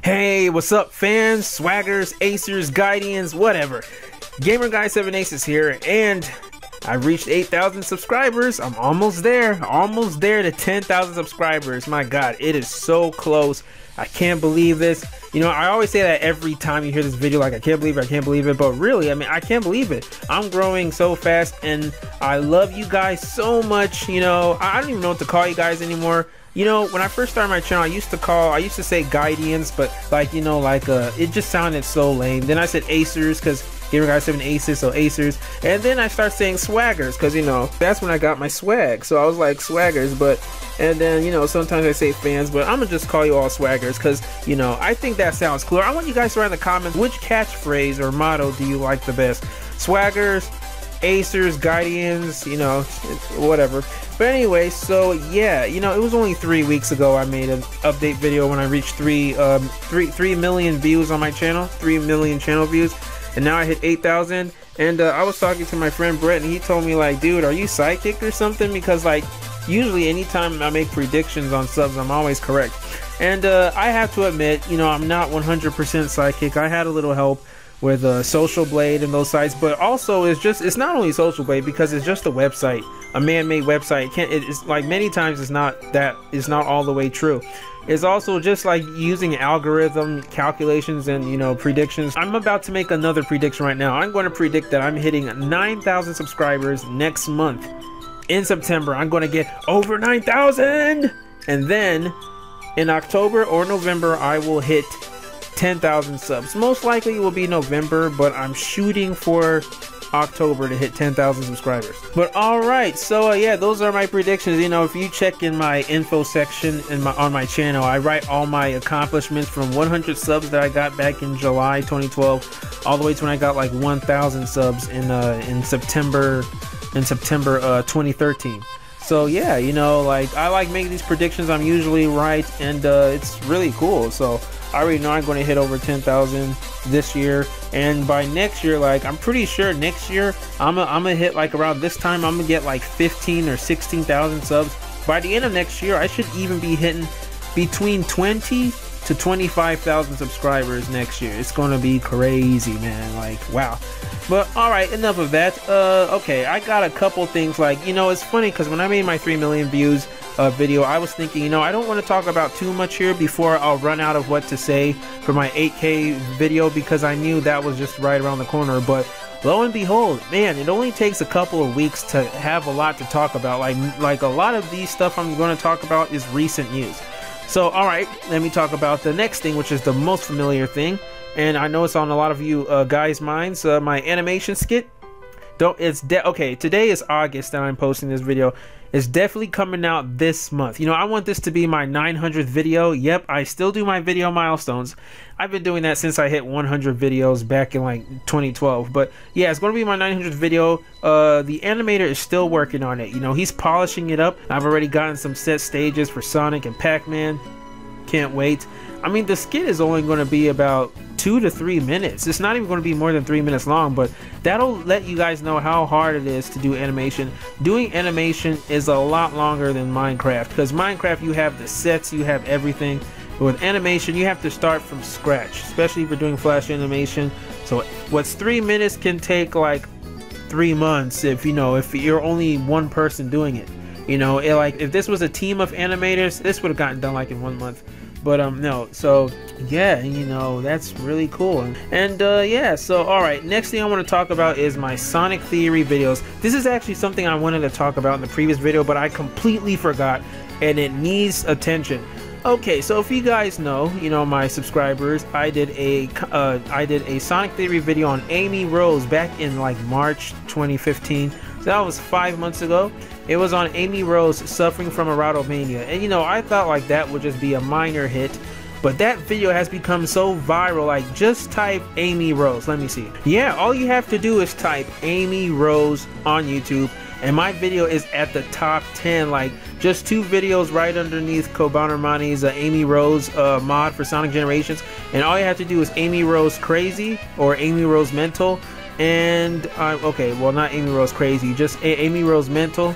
Hey, what's up fans, swaggers, acers, guardians, whatever. Gamer Guy 7 Aces here, and I reached 8,000 subscribers. I'm almost there to 10,000 subscribers. My god, it is so close. I can't believe this. You know, I always say that every time you hear this video, like I can't believe it, but really, I mean, I can't believe it. I'm growing so fast, and I love you guys so much. You know, I don't even know what to call you guys anymore. You know, when I first started my channel, I used to say guardians, but like, you know, like it just sounded so lame. Then I said acers, because Gamer Guy 7 Aces, so acers. And then I started saying swaggers, because, you know, that's when I got my swag. So I was like swaggers, and then, you know, sometimes I say fans, but I'm gonna just call you all swaggers, because, you know, I think that sounds cooler. I want you guys to write in the comments, which catchphrase or motto do you like the best? Swaggers, acers, guardians, you know, whatever. But anyway, so yeah, you know, it was only 3 weeks ago I made an update video when I reached 3 million views on my channel, 3 million channel views, and now I hit 8,000. And I was talking to my friend Brett, and he told me, like, dude, are you psychic or something? Because like usually anytime I make predictions on subs, I'm always correct. And I have to admit, you know, I'm not 100% psychic. I had a little help with Social Blade and those sites, but also it's not only Social Blade, because it's just a website, a man-made website. It's like many times it's not all the way true. It's also just like using algorithm calculations and, you know, predictions. I'm about to make another prediction right now. I'm going to predict that I'm hitting 9,000 subscribers next month. In September, I'm going to get over 9,000, and then in October or November, I will hit 10,000 subs. Most likely it will be November, but I'm shooting for October to hit 10,000 subscribers. But alright, so yeah, those are my predictions. You know, if you check in my info section on my channel, I write all my accomplishments from 100 subs that I got back in July 2012 all the way to when I got like 1,000 subs in September 2013. So yeah, you know, like I like making these predictions. I'm usually right, and it's really cool. So I already know I'm going to hit over 10,000 this year, and by next year, like I'm pretty sure next year I'm gonna hit, like around this time, I'm gonna get like 15 or 16,000 subs. By the end of next year, I should even be hitting between 20 to 25,000 subscribers next year. It's gonna be crazy, man. Like, wow. But all right, enough of that. Okay, I got a couple things. Like, you know, it's funny because when I made my 3 million views video, I was thinking, you know, I don't want to talk about too much here before I'll run out of what to say for my 8K video, because I knew that was just right around the corner. But lo and behold, man, it only takes a couple of weeks to have a lot to talk about. Like a lot of these stuff I'm going to talk about is recent news. So all right, let me talk about the next thing, which is the most familiar thing, and I know it's on a lot of you guys' minds. My animation skit. Okay, today is August that I'm posting this video. It's definitely coming out this month. You know, I want this to be my 900th video. Yep, I still do my video milestones. I've been doing that since I hit 100 videos back in like 2012. But yeah, it's going to be my 900th video. The animator is still working on it. You know, he's polishing it up. I've already gotten some set stages for Sonic and Pac-Man. Can't wait. I mean, the skit is only going to be about 2 to 3 minutes. It's not even going to be more than 3 minutes long, but that'll let you guys know how hard it is to do animation. Doing animation is a lot longer than Minecraft, because Minecraft, you have the sets, you have everything. But with animation, you have to start from scratch, especially if you're doing flash animation. So what's 3 minutes can take like 3 months if, you know, if you're only one person doing it. You know, like if this was a team of animators, this would have gotten done like in 1 month. But no, so yeah, you know, that's really cool. And yeah, so all right, next thing I want to talk about is my Sonic Theory videos. This is actually something I wanted to talk about in the previous video, but I completely forgot, and it needs attention. Okay, so if you guys know, you know, my subscribers, I did a Sonic Theory video on Amy Rose back in like March 2015. So that was 5 months ago. It was on Amy Rose suffering from erotomania, and you know, I thought like that would just be a minor hit, but that video has become so viral. Like, just type Amy Rose. Let me see. Yeah, all you have to do is type Amy Rose on YouTube, and my video is at the top 10. Like, just 2 videos right underneath Kobanermani's Amy Rose mod for Sonic Generations, and all you have to do is Amy Rose Crazy or Amy Rose Mental, and okay, well, not Amy Rose Crazy, just Amy Rose Mental,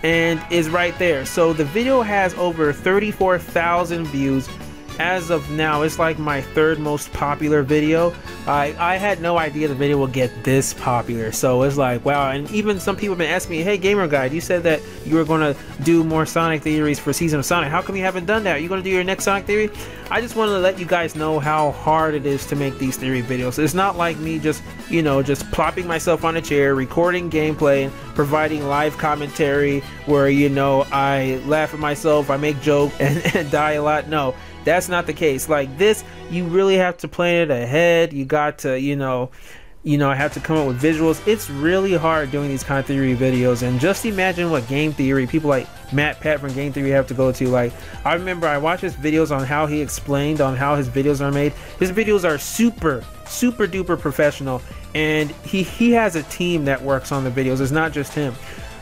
and is right there. So the video has over 34,000 views, as of now, it's like my third most popular video. I had no idea the video would get this popular, so it's like, wow. And even some people have been asking me, hey Gamer Guide, you said that you were going to do more Sonic theories for Season of Sonic. How come you haven't done that? Are you going to do your next Sonic theory? I just wanted to let you guys know how hard it is to make these theory videos. It's not like me just, you know, just plopping myself on a chair, recording gameplay, and providing live commentary where, you know, I laugh at myself, I make jokes, and die a lot. No, that's not the case. Like this, you really have to plan it ahead. You got to, you know, I have to come up with visuals. It's really hard doing these kind of theory videos, and just imagine what game theory people like Matt Pat from Game Theory have to go to. Like, I remember I watched his videos on how he explained on how his videos are made. His videos are super duper professional, and he has a team that works on the videos. It's not just him.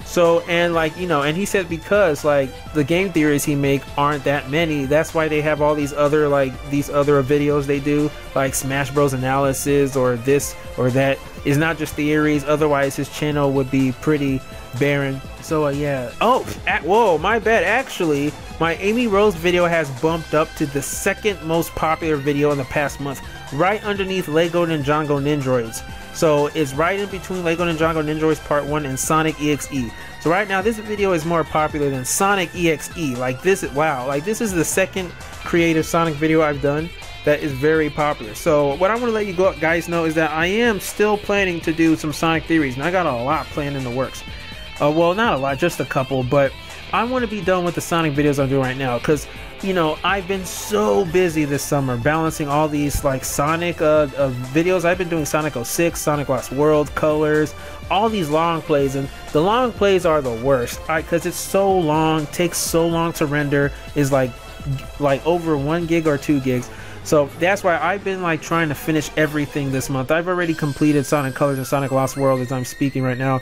So, and like, you know, and he said because like the game theories he make aren't that many, that's why they have all these other videos they do, like Smash Bros analysis or this or that. Is not just theories, otherwise his channel would be pretty barren. So yeah. Oh, whoa, my bad. Actually, my Amy Rose video has bumped up to the second most popular video in the past month, right underneath Lego Ninjago Ninjoroids. So it's right in between Lego Ninjago Ninjoroids Part 1 and Sonic EXE. So right now this video is more popular than Sonic EXE. Like this is, wow, like this is the second creative Sonic video I've done that is very popular. So what I want to let you guys know is that I am still planning to do some Sonic theories, and I got a lot planned in the works. Well, not a lot, just a couple, but I want to be done with the Sonic videos I'm doing right now, because, you know, I've been so busy this summer balancing all these like Sonic videos. I've been doing Sonic 06, Sonic Lost World, Colors, all these long plays, and the long plays are the worst because it's so long, takes so long to render, is like over 1 gig or 2 gigs. So that's why I've been like trying to finish everything this month. I've already completed Sonic Colors and Sonic Lost World as I'm speaking right now.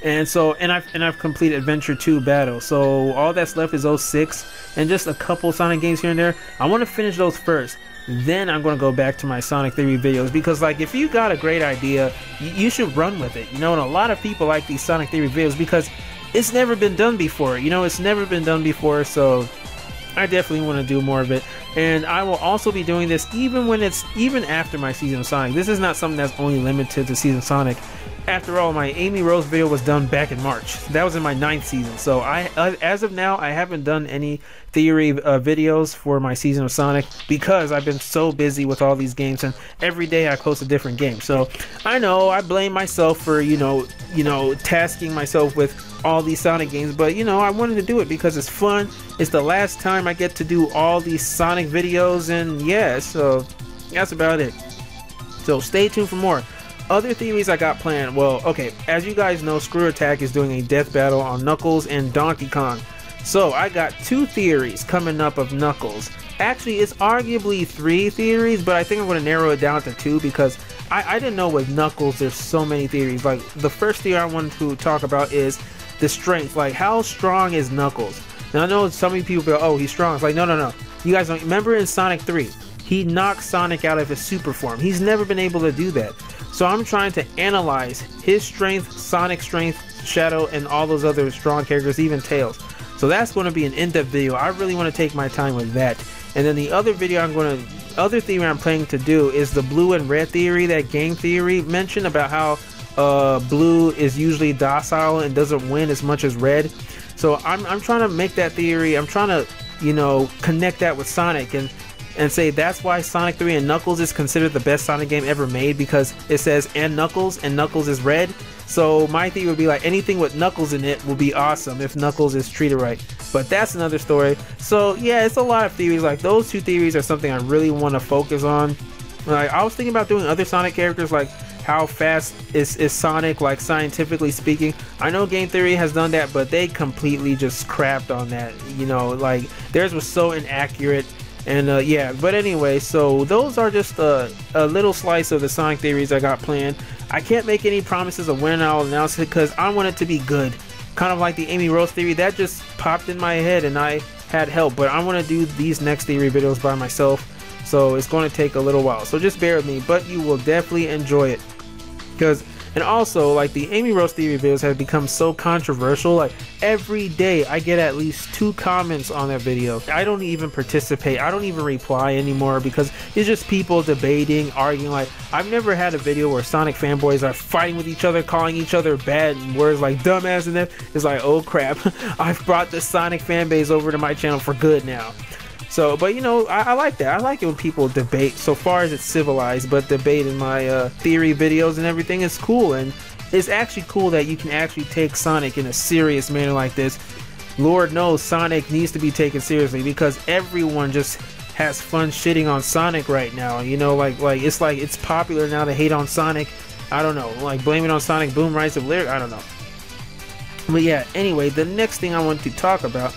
And so, and I've completed Adventure 2 Battle. So all that's left is 06 and just a couple Sonic games here and there. I want to finish those first. Then I'm going to go back to my Sonic theory videos, because like if you got a great idea, you should run with it. You know, and a lot of people like these Sonic theory videos because it's never been done before. You know, it's never been done before, so I definitely want to do more of it. And I will also be doing this even after my Season of Sonic. This is not something that's only limited to Season of Sonic. After all, my Amy Rose video was done back in March. That was in my 9th season. So as of now, I haven't done any theory videos for my Season of Sonic because I've been so busy with all these games, and every day I post a different game. So I know I blame myself for, you know, tasking myself with all these Sonic games, but you know, I wanted to do it because it's fun. It's the last time I get to do all these Sonic videos, and yeah, so that's about it. So stay tuned for more. Other theories I got planned. Well, okay, as you guys know, Screw Attack is doing a death battle on Knuckles and Donkey Kong. So I got 2 theories coming up of Knuckles. Actually, it's arguably 3 theories, but I think I'm going to narrow it down to 2 because I didn't know with Knuckles there's so many theories. Like the first theory I wanted to talk about is the strength. Like how strong is Knuckles? Now I know some people go, oh, he's strong. It's like, no. You guys don't remember in Sonic 3, he knocked Sonic out of his super form. He's never been able to do that. So I'm trying to analyze his strength, Sonic's strength, Shadow, and all those other strong characters, even Tails. So that's going to be an in-depth video. I really want to take my time with that. And then the other theory I'm planning to do is the blue and red theory that Game Theory mentioned about how blue is usually docile and doesn't win as much as red. So I'm trying to make that theory. I'm trying to, you know, connect that with Sonic and say that's why Sonic 3 and Knuckles is considered the best Sonic game ever made, because it says and Knuckles is red. So my theory would be like anything with Knuckles in it will be awesome if Knuckles is treated right. But that's another story. So yeah, it's a lot of theories. Like those 2 theories are something I really want to focus on. Like I was thinking about doing other Sonic characters, like how fast is Sonic, like scientifically speaking. I know Game Theory has done that, but they completely just crapped on that. You know, like theirs was so inaccurate. And yeah, but anyway, so those are just a little slice of the Sonic theories I got planned. I can't make any promises of when I'll announce it because I want it to be good. Kind of like the Amy Rose theory, that just popped in my head and I had help. But I want to do these next theory videos by myself, so it's going to take a little while. So just bear with me, but you will definitely enjoy it because And also, like, the Amy Rose Theory videos have become so controversial. Like, every day I get at least 2 comments on that video. I don't even participate, I don't even reply anymore, because it's just people debating, arguing. Like, I've never had a video where Sonic fanboys are fighting with each other, calling each other bad words like dumbass, and then it's like, oh crap, I've brought the Sonic fan base over to my channel for good now. So, but you know, I like that. I like it when people debate, so far as it's civilized, but debate in my theory videos and everything is cool. And it's actually cool that you can actually take Sonic in a serious manner like this. Lord knows Sonic needs to be taken seriously, because everyone just has fun shitting on Sonic right now. You know, like it's popular now to hate on Sonic. I don't know, like blame it on Sonic Boom, Rise of Lyric, I don't know. But yeah, anyway, the next thing I want to talk about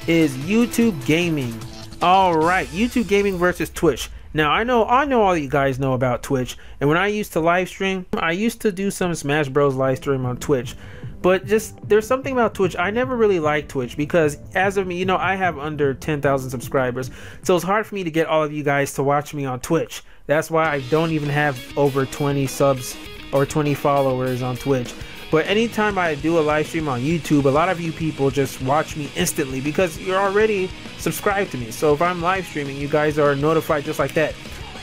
is YouTube gaming. Alright, YouTube gaming versus Twitch. Now I know all you guys know about Twitch, and when I used to live stream, I used to do some Smash Bros live stream on Twitch. But just, there's something about Twitch, I never really liked Twitch, because as of me, you know, I have under 10,000 subscribers, so it's hard for me to get all of you guys to watch me on Twitch. That's why I don't even have over 20 subs or 20 followers on Twitch. But anytime I do a live stream on YouTube, a lot of you people just watch me instantly because you're already subscribed to me. So if I'm live streaming, you guys are notified just like that.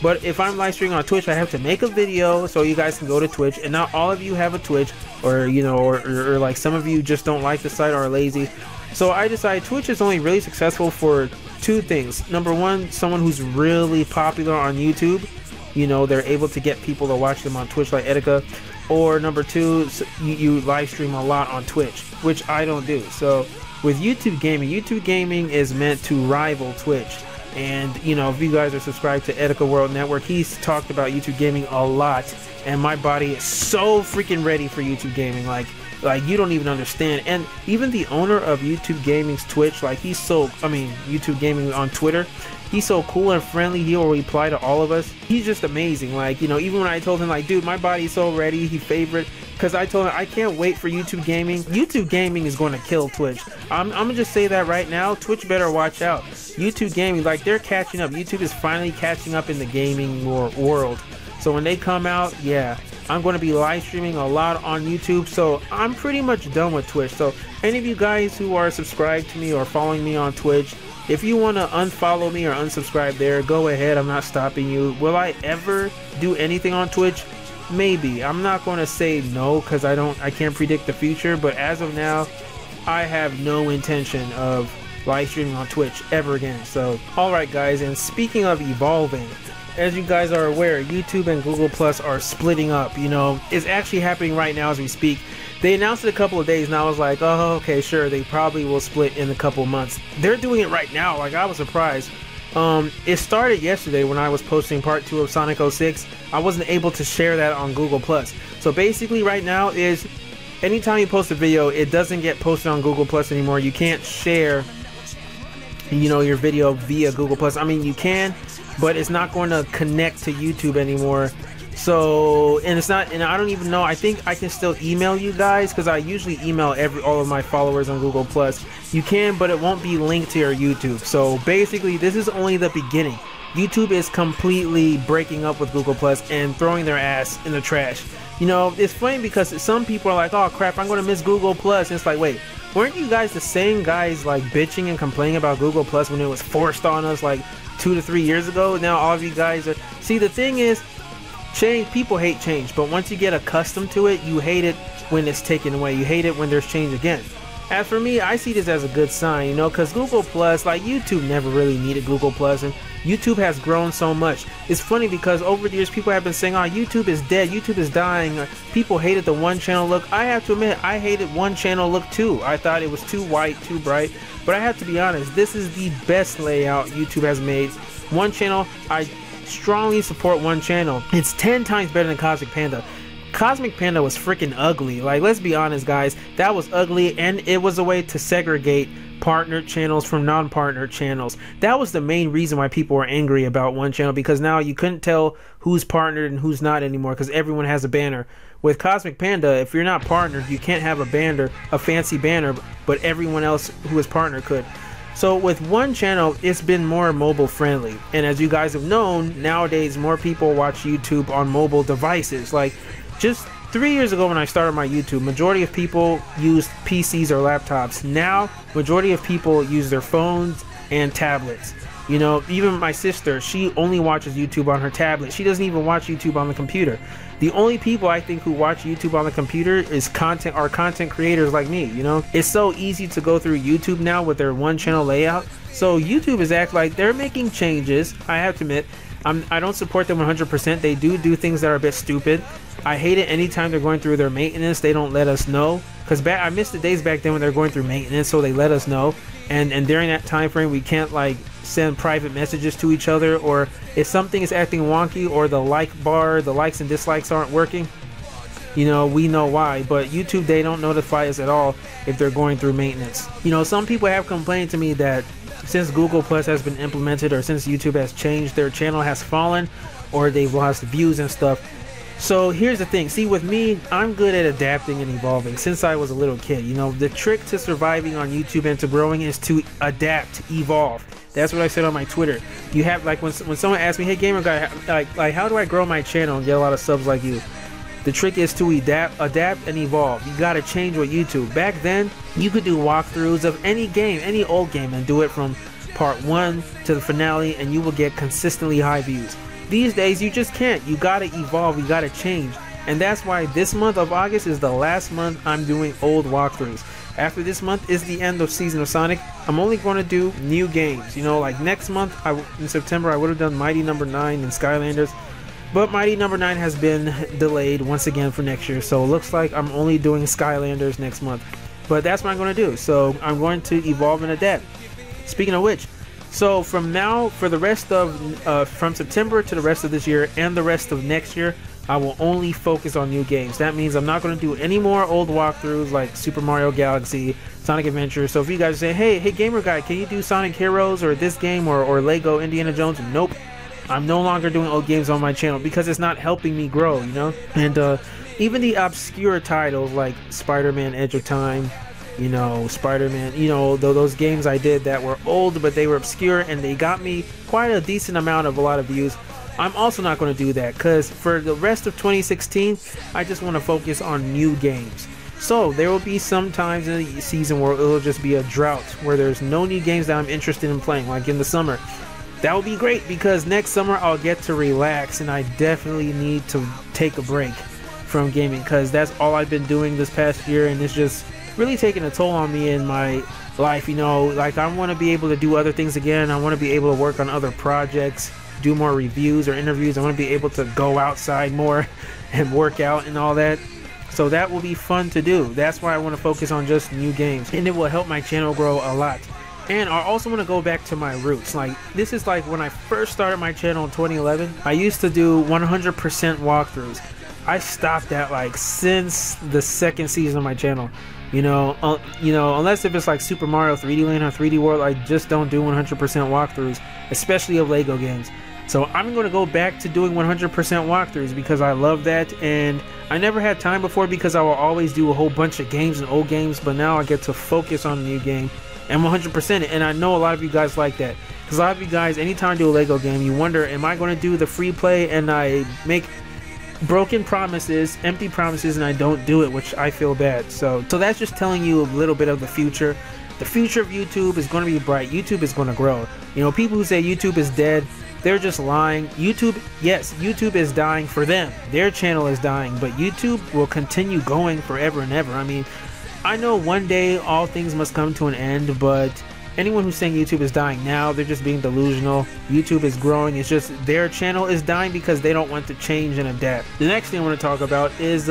But if I'm live streaming on Twitch, I have to make a video so you guys can go to Twitch. And not all of you have a Twitch, or you know, or like some of you just don't like the site or are lazy. So I decided Twitch is only really successful for 2 things. Number 1, someone who's really popular on YouTube. You know, they're able to get people to watch them on Twitch like Etika. Or number 2, you live stream a lot on Twitch, which I don't do. So with YouTube gaming is meant to rival Twitch. And you know, if you guys are subscribed to Etika World Network, he's talked about YouTube gaming a lot, and my body is so freaking ready for YouTube gaming, like you don't even understand. And even the owner of YouTube Gaming's Twitch, like he's so, YouTube Gaming on Twitter, he's so cool and friendly. He'll reply to all of us. He's just amazing. Like, you know, even when I told him, like, dude, my body's so ready, he favorite, because I told him I can't wait for YouTube Gaming. YouTube Gaming is going to kill Twitch. I'm gonna just say that right now. Twitch better watch out. YouTube Gaming, like, they're catching up. YouTube is finally catching up in the gaming world. So when they come out, yeah, I'm going to be live streaming a lot on YouTube. So I'm pretty much done with Twitch. So any of you guys who are subscribed to me or following me on Twitch, if you want to unfollow me or unsubscribe there, go ahead. I'm not stopping you. Will I ever do anything on Twitch? Maybe. I'm not going to say no, because I can't predict the future. But as of now, I have no intention of live streaming on Twitch ever again. So alright guys, and speaking of evolving, as you guys are aware, YouTube and Google Plus are splitting up. You know, it's actually happening right now as we speak. They announced it a couple of days, and I was like, oh, okay, sure, they probably will split in a couple months. They're doing it right now. Like, I was surprised. It started yesterday when I was posting part 2 of Sonic 06. I wasn't able to share that on Google Plus. So basically right now is, anytime you post a video, it doesn't get posted on Google Plus anymore. You can't share, you know, your video via Google Plus. I mean, you can, but it's not going to connect to YouTube anymore. So, and it's not, and I don't even know, I think I can still email you guys, because I usually email all of my followers on Google Plus. You can, but it won't be linked to your YouTube. So basically, this is only the beginning. YouTube is completely breaking up with Google Plus and throwing their ass in the trash. You know, it's funny because some people are like, oh crap, I'm gonna miss Google Plus. And it's like, wait, weren't you guys the same guys like bitching and complaining about Google Plus when it was forced on us like 2 to 3 years ago? Now all of you guys are, see, the thing is, change, people hate change, but once you get accustomed to it, you hate it when it's taken away. You hate it when there's change again. As for me, I see this as a good sign, you know, because Google Plus, like, YouTube never really needed Google Plus, and YouTube has grown so much. It's funny because over the years, people have been saying, oh, YouTube is dead, YouTube is dying. People hated the one channel look. I have to admit, I hated one channel look too. I thought it was too white, too bright. But I have to be honest, this is the best layout YouTube has made. One channel, I strongly support one channel. It's 10 times better than Cosmic Panda. Cosmic Panda was freaking ugly. Like, let's be honest, guys, that was ugly, and it was a way to segregate partner channels from non-partner channels. That was the main reason why people were angry about one channel, because now you couldn't tell who's partnered and who's not anymore, because everyone has a banner. With Cosmic Panda, if you're not partnered, you can't have a banner, a fancy banner, but everyone else who is partnered could. So with one channel, it's been more mobile friendly, and as you guys have known, nowadays more people watch YouTube on mobile devices. Like, just 3 years ago when I started my YouTube, majority of people used PCs or laptops. Now, majority of people use their phones and tablets. You know, even my sister, she only watches YouTube on her tablet. She doesn't even watch YouTube on the computer. The only people I think who watch YouTube on the computer is content creators like me. You know, it's so easy to go through YouTube now with their one channel layout. So YouTube is act like they're making changes. I have to admit, I don't support them 100%. They do things that are a bit stupid. I hate it anytime they're going through their maintenance. They don't let us know, because I miss the days back then when they're going through maintenance, so they let us know. And during that time frame, we can't like send private messages to each other, or if something is acting wonky or the like bar, the likes and dislikes aren't working, you know, we know why. But YouTube, they don't notify us at all if they're going through maintenance. You know, some people have complained to me that since Google Plus has been implemented, or since YouTube has changed, their channel has fallen, or they've lost views and stuff. So here's the thing, see, with me, I'm good at adapting and evolving since I was a little kid. You know, the trick to surviving on YouTube and to growing is to adapt, evolve. That's what I said on my Twitter. You have, like, when someone asks me, hey gamer guy, like how do I grow my channel and get a lot of subs like you? The trick is to adapt and evolve. You gotta change with YouTube. Back then, you could do walkthroughs of any game, any old game, and do it from part 1 to the finale, and you will get consistently high views. These days, you just can't. You gotta evolve, you gotta change. And that's why this month of August is the last month I'm doing old walkthroughs. After this month is the end of Season of Sonic. I'm only going to do new games. You know, like next month, in September, I would have done Mighty Number 9 and Skylanders. But Mighty Number 9 has been delayed once again for next year. So it looks like I'm only doing Skylanders next month. But that's what I'm going to do. So I'm going to evolve and adapt. Speaking of which, so from now, for the rest of, from September to the rest of this year and the rest of next year, I will only focus on new games. That means I'm not going to do any more old walkthroughs like Super Mario Galaxy, Sonic Adventure. So if you guys say, hey gamer guy, can you do Sonic Heroes or this game or Lego Indiana Jones? Nope. I'm no longer doing old games on my channel because it's not helping me grow, you know? And even the obscure titles like Spider-Man Edge of Time, you know, Spider-Man, you know, those games I did that were old but they were obscure and they got me quite a decent amount of a lot of views. I'm also not going to do that because for the rest of 2016, I just want to focus on new games. So there will be some times in the season where it'll just be a drought, where there's no new games that I'm interested in playing, like in the summer. That will be great because next summer I'll get to relax, and I definitely need to take a break from gaming because that's all I've been doing this past year, and it's just really taking a toll on me in my life. You know, like I want to be able to do other things again. I want to be able to work on other projects, do more reviews or interviews. I want to be able to go outside more and work out and all that. So that will be fun to do. That's why I want to focus on just new games, and it will help my channel grow a lot. And I also want to go back to my roots. Like, this is like when I first started my channel in 2011, I used to do 100% walkthroughs. I stopped that like since the second season of my channel. You know, unless if it's like Super Mario 3D Land or 3D World, I just don't do 100% walkthroughs, especially of Lego games. So I'm going to go back to doing 100% walkthroughs because I love that, and I never had time before because I will always do a whole bunch of games and old games, but now I get to focus on a new game and 100% it, and I know a lot of you guys like that. Because a lot of you guys, anytime I do a Lego game, you wonder, am I going to do the free play and I make broken promises, empty promises, and I don't do it, which I feel bad. So that's just telling you a little bit of the future. The future of YouTube is going to be bright. YouTube is going to grow. You know, people who say YouTube is dead, they're just lying. YouTube, yes, YouTube is dying for them. Their channel is dying, but YouTube will continue going forever and ever. I mean, I know one day all things must come to an end, but anyone who's saying YouTube is dying now, they're just being delusional. YouTube is growing. It's just their channel is dying because they don't want to change and adapt. The next thing I want to talk about is,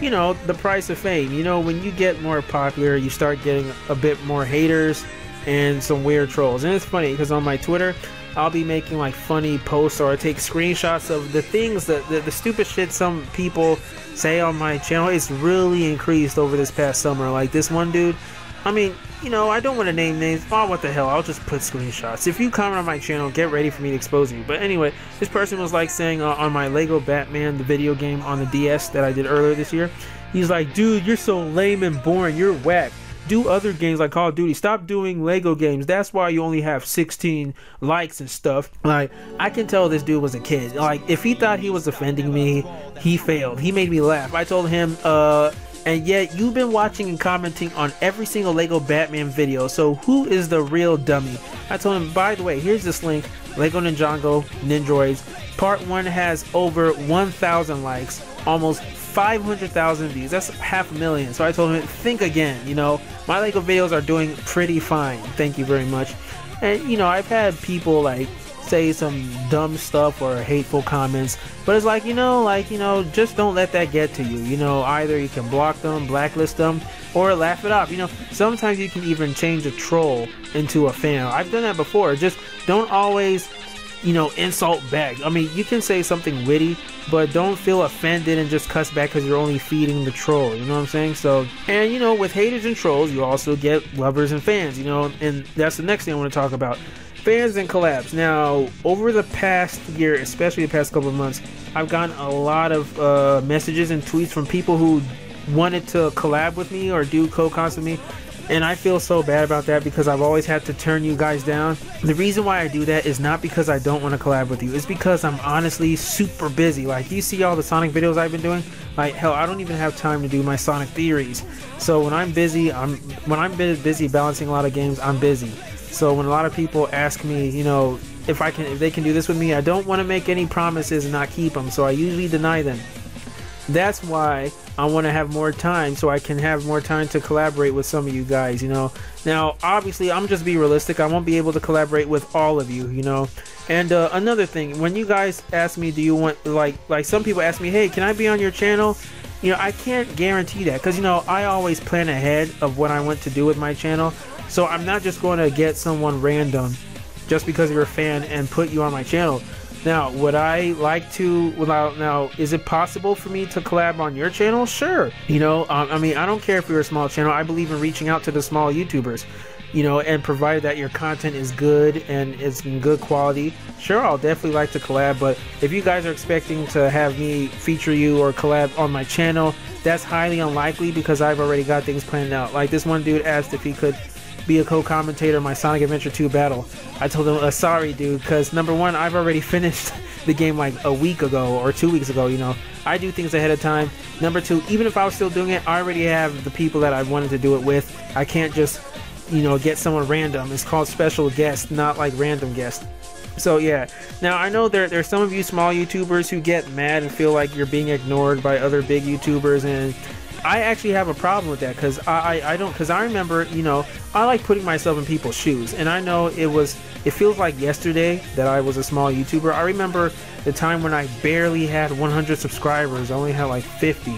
you know, the price of fame. You know, when you get more popular, you start getting a bit more haters and some weird trolls. And it's funny because on my Twitter, I'll be making like funny posts, or I take screenshots of the things that the stupid shit some people say on my channel. It's really increased over this past summer. Like this one dude, I mean, you know, I don't want to name names. Oh, what the hell, I'll just put screenshots. If you comment on my channel, get ready for me to expose you. But anyway, this person was like saying on my Lego Batman, the video game on the DS that I did earlier this year, he's like, dude, you're so lame and boring, you're whack. do other games like Call of Duty. Stop doing Lego games. That's why you only have 16 likes and stuff. Like, I can tell this dude was a kid. Like, if he thought he was offending me, he failed. He made me laugh. I told him, and yet you've been watching and commenting on every single Lego Batman video, so who is the real dummy? I told him, by the way, here's this link, Lego Ninjago Nindroids. Part 1 has over 1,000 likes, almost 500,000 views. That's 500,000. So I told him, think again. You know, my Lego videos are doing pretty fine. Thank you very much. And you know, I've had people like say some dumb stuff or hateful comments, but it's like, you know, just don't let that get to you. You know, either you can block them, blacklist them, or laugh it off. You know, sometimes you can even change a troll into a fan. I've done that before. Just don't always, you know, insult back. I mean, you can say something witty, but don't feel offended and just cuss back because you're only feeding the troll. You know what I'm saying? So, and you know, with haters and trolls, you also get lovers and fans, you know, and that's the next thing I want to talk about. Fans and collabs. Now, over the past year, especially the past couple of months, I've gotten a lot of messages and tweets from people who wanted to collab with me or do co-cons with me. And I feel so bad about that because I've always had to turn you guys down. The reason why I do that is not because I don't want to collab with you. It's because I'm honestly super busy. Like, you see all the Sonic videos I've been doing? Like, hell, I don't even have time to do my Sonic theories. So when I'm busy, when I'm busy balancing a lot of games, I'm busy. So when a lot of people ask me, you know, if they can do this with me, I don't want to make any promises and not keep them. So I usually deny them. That's why I want to have more time, so I can have more time to collaborate with some of you guys, you know. Now, obviously, I'm just be realistic. I won't be able to collaborate with all of you, you know. And another thing, when you guys ask me, do you want, like some people ask me, hey, can I be on your channel? You know, I can't guarantee that because, you know, I always plan ahead of what I want to do with my channel. So I'm not just going to get someone random just because you're a fan and put you on my channel. Now, would I like to, now, is it possible for me to collab on your channel? Sure. You know, I mean, I don't care if you're a small channel. I believe in reaching out to the small YouTubers, you know, and provided that your content is good and it's in good quality. Sure, I'll definitely like to collab, but if you guys are expecting to have me feature you or collab on my channel, that's highly unlikely because I've already got things planned out. Like, this one dude asked if he could be a co-commentator in my Sonic Adventure 2 battle. I told him, sorry dude, because number one, I've already finished the game like a week ago or 2 weeks ago. You know, I do things ahead of time. Number two, even if I was still doing it, I already have the people that I wanted to do it with. I can't just, you know, get someone random. It's called special guest, not like random guest. So yeah, now I know there's some of you small YouTubers who get mad and feel like you're being ignored by other big YouTubers, and I actually have a problem with that because I remember, you know, I like putting myself in people's shoes, and I know it feels like yesterday that I was a small YouTuber. I remember the time when I barely had 100 subscribers. I only had like 50,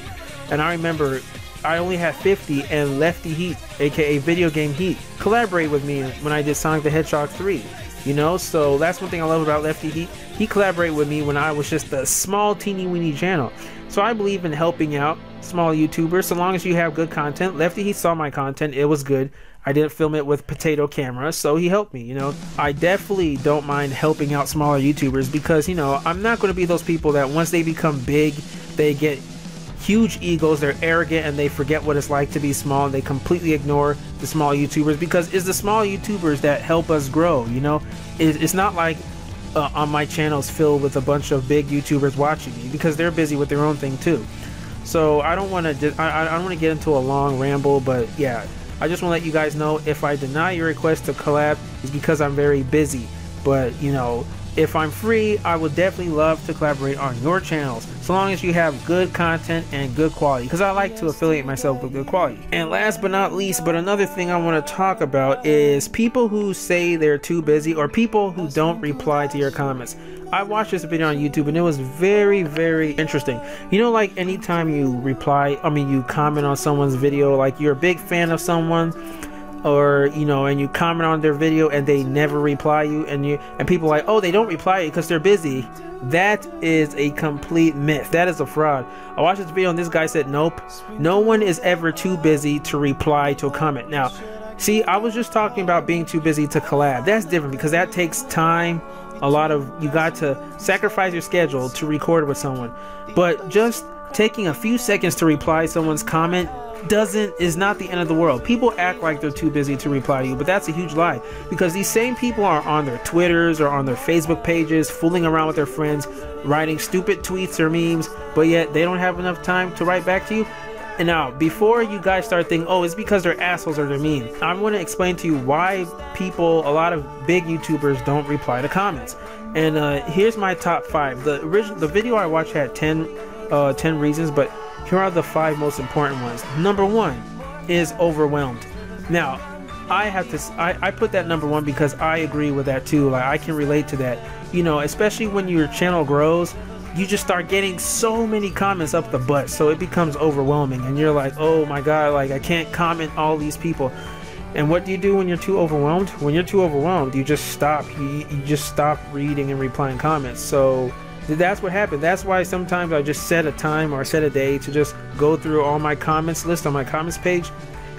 and I remember I only had 50 and Lefty Heat, aka Video Game Heat, collaborate with me when I did Sonic the Hedgehog 3. You know, so that's one thing I love about Lefty Heat. He collaborated with me when I was just a small teeny weeny channel. So I believe in helping out small YouTubers so long as you have good content. Lefty Heat saw my content, it was good. I didn't film it with potato camera, so he helped me, you know. I definitely don't mind helping out smaller YouTubers because, you know, I'm not going to be those people that once they become big, they get huge egos, they're arrogant, and they forget what it's like to be small, and they completely ignore the small YouTubers, because it's the small YouTubers that help us grow, you know. It's not like on my channels filled with a bunch of big YouTubers watching me, because they're busy with their own thing too. So I don't want to I don't want to get into a long ramble, but yeah, I just want to let you guys know, if I deny your request to collab, it's because I'm very busy. But you know, if I'm free, I would definitely love to collaborate on your channels, so long as you have good content and good quality, because I like to affiliate myself with good quality. And last but not least, but another thing I want to talk about is people who say they're too busy, or people who don't reply to your comments. I watched this video on YouTube and it was very, very interesting. You know, like anytime you you comment on someone's video, like you're a big fan of someone, or you know, and you comment on their video and they never reply you, and people are like, oh, they don't reply you because they're busy. That is a complete myth. That is a fraud. I watched this video and this guy said, nope, no one is ever too busy to reply to a comment. Now see, I was just talking about being too busy to collab. That's different, because that takes time. You got to sacrifice your schedule to record with someone. But just taking a few seconds to reply someone's comment is not the end of the world. People act like they're too busy to reply to you, but that's a huge lie, because these same people are on their Twitters or on their Facebook pages fooling around with their friends, writing stupid tweets or memes, but yet they don't have enough time to write back to you. And now, before you guys start thinking, oh, it's because they're assholes or they're mean, I want to explain to you why people, a lot of big YouTubers, don't reply to comments. And here's my top 5. The video I watched had 10 reasons, but here are the 5 most important ones. Number 1 is overwhelmed. Now, I put that number 1 because I agree with that too. Like, I can relate to that. You know, especially when your channel grows, you just start getting so many comments up the butt, so it becomes overwhelming, and you're like, oh my god, like, I can't comment all these people. And what do you do when you're too overwhelmed? When you're too overwhelmed, you just stop. You just stop reading and replying comments. So that's what happened. That's why sometimes I just set a time or set a day to just go through all my comments list on my comments page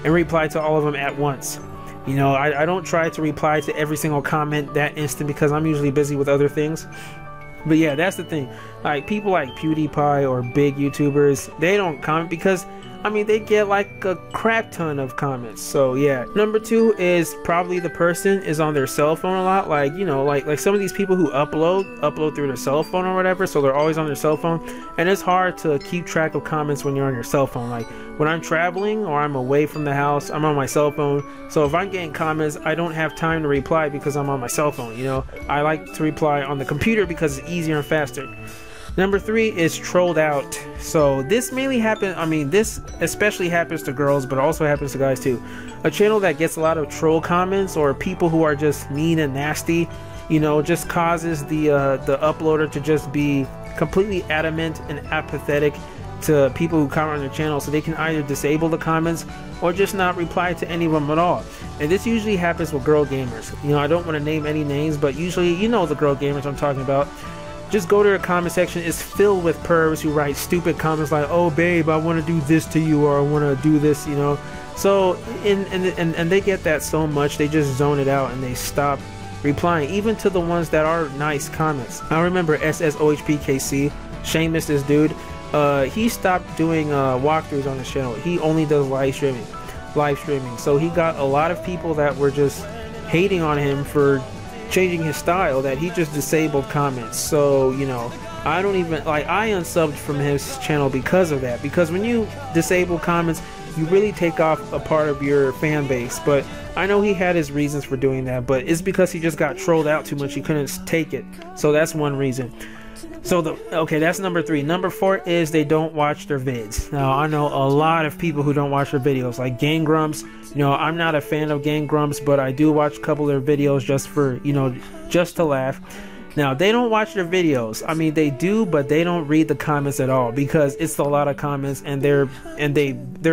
and reply to all of them at once. You know, I don't try to reply to every single comment that instant because I'm usually busy with other things. But yeah, that's the thing. Like, people like PewDiePie or big YouTubers, they don't comment because, I mean, they get like a crap ton of comments. So yeah. Number 2 is probably the person is on their cell phone a lot. Like, you know, like some of these people who upload through their cell phone or whatever, so they're always on their cell phone, and it's hard to keep track of comments when you're on your cell phone. Like, when I'm traveling or I'm away from the house, I'm on my cell phone. So if I'm getting comments, I don't have time to reply because I'm on my cell phone. You know, I like to reply on the computer because it's easier and faster. Number 3 is trolled out. So this mainly happens, I mean, this especially happens to girls, but also happens to guys too. A channel that gets a lot of troll comments or people who are just mean and nasty, you know, just causes the uploader to just be completely adamant and apathetic to people who comment on their channel, so they can either disable the comments or just not reply to any of them at all. And this usually happens with girl gamers. You know, I don't want to name any names, but usually, you know, the girl gamers I'm talking about. Just go to their comment section. It's filled with pervs who write stupid comments like, oh babe, I want to do this to you, or I want to do this, you know. So and they get that so much, they just zone it out and they stop replying, even to the ones that are nice comments. I remember SSOHPKC, Seamus, this dude, he stopped doing walkthroughs on his channel. He only does live streaming. So he got a lot of people that were just hating on him for changing his style, that he just disabled comments. So, you know, I don't even, like, I unsubbed from his channel because of that, because when you disable comments, you really take off a part of your fan base. But I know he had his reasons for doing that, but it's because he just got trolled out too much. He couldn't take it. So that's one reason. So okay, that's number 3. Number 4 is they don't watch their vids. Now, I know a lot of people who don't watch their videos, like Game Grumps. You know, I'm not a fan of Game Grumps, but I do watch a couple of their videos just for, you know, just to laugh. Now, they don't watch their videos. I mean, they do, but they don't read the comments at all because it's a lot of comments, and they're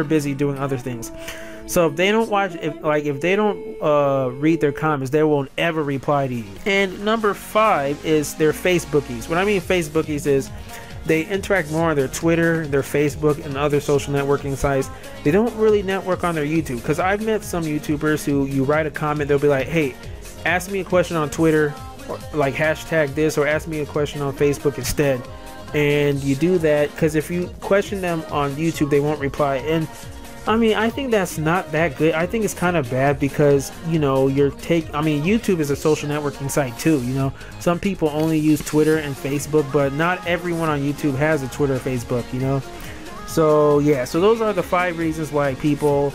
busy doing other things. So if they don't watch, if they don't read their comments, they won't ever reply to you. And number 5 is their Facebookies. What I mean Facebookies is they interact more on their Twitter, their Facebook, and other social networking sites. They don't really network on their YouTube, because I've met some YouTubers who, you write a comment, they'll be like, hey, ask me a question on Twitter, or like hashtag this, or ask me a question on Facebook instead. And you do that because if you question them on YouTube, they won't reply. And I mean, I think that's not that good. I think it's kind of bad because, you know, I mean, YouTube is a social networking site too, you know. Some people only use Twitter and Facebook, but not everyone on YouTube has a Twitter or Facebook, you know. So yeah, so those are the 5 reasons why people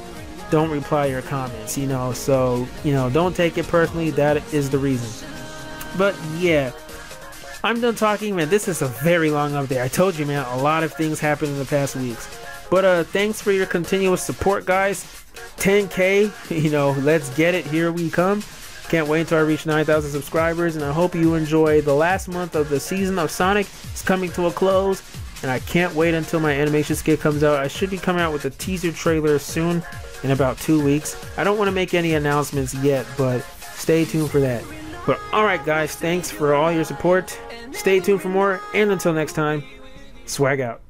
don't reply your comments, you know. So, you know, don't take it personally. That is the reason. But yeah, I'm done talking, man. This is a very long update. I told you, man, a lot of things happened in the past weeks. But thanks for your continuous support, guys. 10K, you know, let's get it. Here we come. Can't wait until I reach 9,000 subscribers, and I hope you enjoy the last month of the season of Sonic. It's coming to a close, and I can't wait until my animation skit comes out. I should be coming out with a teaser trailer soon, in about 2 weeks. I don't want to make any announcements yet, but stay tuned for that. But alright guys, thanks for all your support. Stay tuned for more, and until next time, swag out.